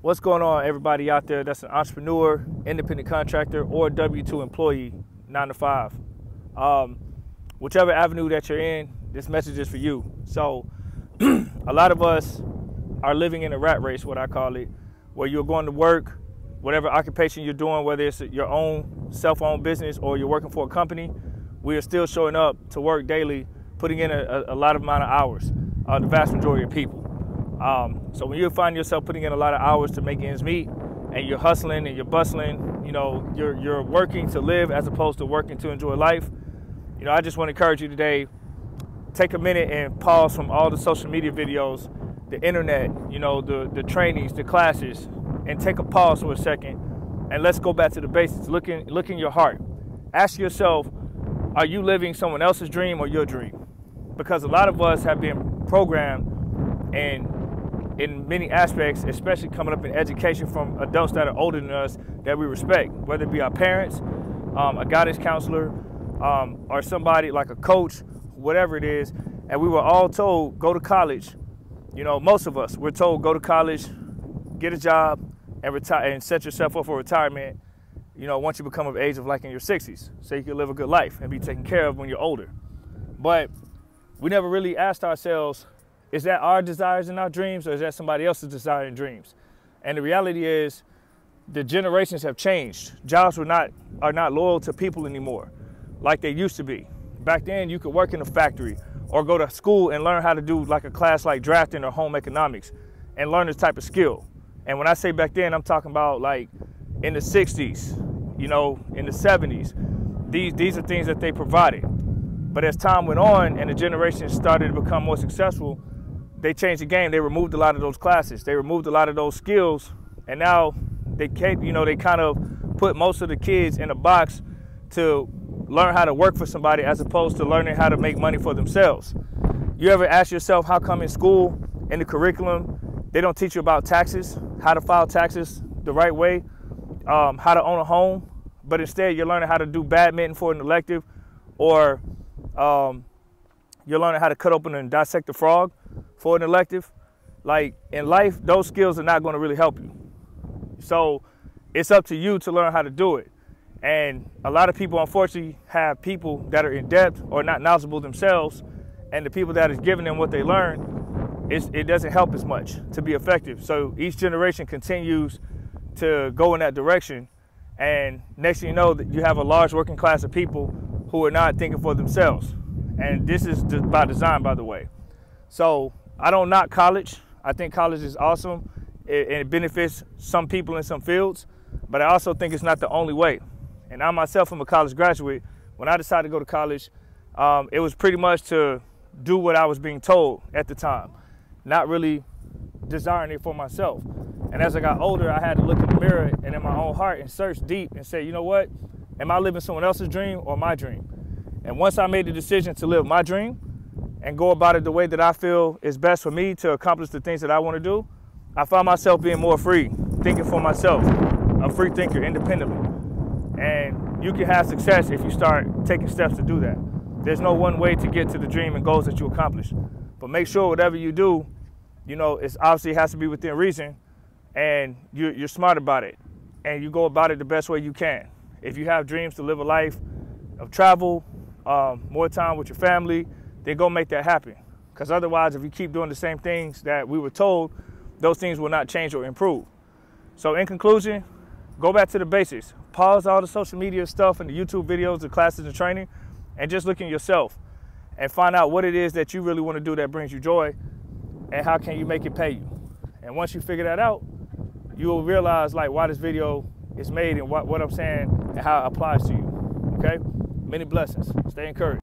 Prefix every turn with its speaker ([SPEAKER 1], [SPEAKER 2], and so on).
[SPEAKER 1] What's going on, everybody out there that's an entrepreneur, independent contractor, or W-2 employee, 9 to 5? Whichever avenue that you're in, this message is for you. So a lot of us are living in a rat race, what I call it, where you're going to work, whatever occupation you're doing, whether it's your own self-owned business or you're working for a company, we are still showing up to work daily, putting in a lot of amount of hours, the vast majority of people. So when you find yourself putting in a lot of hours to make ends meet, and you're hustling and you're bustling, you know, you're working to live as opposed to working to enjoy life. You know, I just want to encourage you today, take a minute and pause from all the social media videos, the internet, you know, the trainings, the classes, and take a pause for a second, and let's go back to the basics. Look in your heart. Ask yourself, are you living someone else's dream or your dream? Because a lot of us have been programmed, and in many aspects, especially coming up in education from adults that are older than us that we respect, whether it be our parents, a guidance counselor, or somebody like a coach, whatever it is. And we were all told, go to college. You know, most of us, we're told, go to college, get a job, and retire, and set yourself up for retirement, you know, once you become of age of like in your 60s, so you can live a good life and be taken care of when you're older. But we never really asked ourselves, is that our desires and our dreams, or is that somebody else's desire and dreams? And the reality is, the generations have changed. Jobs are not loyal to people anymore, like they used to be. Back then, you could work in a factory or go to school and learn how to do like a class like drafting or home economics and learn this type of skill. And when I say back then, I'm talking about like in the 60s, you know, in the 70s. These are things that they provided. But as time went on and the generations started to become more successful, they changed the game. They removed a lot of those classes. They removed a lot of those skills. And now they kind of put most of the kids in a box to learn how to work for somebody as opposed to learning how to make money for themselves. You ever ask yourself, how come in school, in the curriculum, they don't teach you about taxes, how to file taxes the right way, how to own a home, but instead you're learning how to do badminton for an elective, or you're learning how to cut open and dissect a frog for an elective? Like, in life, those skills are not going to really help you. So it's up to you to learn how to do it. And a lot of people, unfortunately, have people that are in debt or not knowledgeable themselves, and the people that is giving them what they learn, it doesn't help as much to be effective. So each generation continues to go in that direction, and next thing you know, that you have a large working class of people who are not thinking for themselves. And this is by design, by the way. So I don't knock college. I think college is awesome. It benefits some people in some fields, but I also think it's not the only way. And I myself am a college graduate. When I decided to go to college, it was pretty much to do what I was being told at the time, not really desiring it for myself. And as I got older, I had to look in the mirror and in my own heart and search deep and say, you know what? Am I living someone else's dream or my dream? And once I made the decision to live my dream and go about it the way that I feel is best for me to accomplish the things that I want to do, I found myself being more free, thinking for myself, a free thinker independently. And you can have success if you start taking steps to do that. There's no one way to get to the dream and goals that you accomplish. But make sure whatever you do, you know, it obviously has to be within reason, and you're smart about it, and you go about it the best way you can. If you have dreams to live a life of travel, more time with your family, then go make that happen. Because otherwise, if you keep doing the same things that we were told, those things will not change or improve. So in conclusion, go back to the basics. Pause all the social media stuff and the YouTube videos, the classes and training, and just look in yourself and find out what it is that you really want to do that brings you joy, and how can you make it pay you. And once you figure that out, you will realize like why this video is made and what I'm saying and how it applies to you. Okay? Many blessings. Stay encouraged.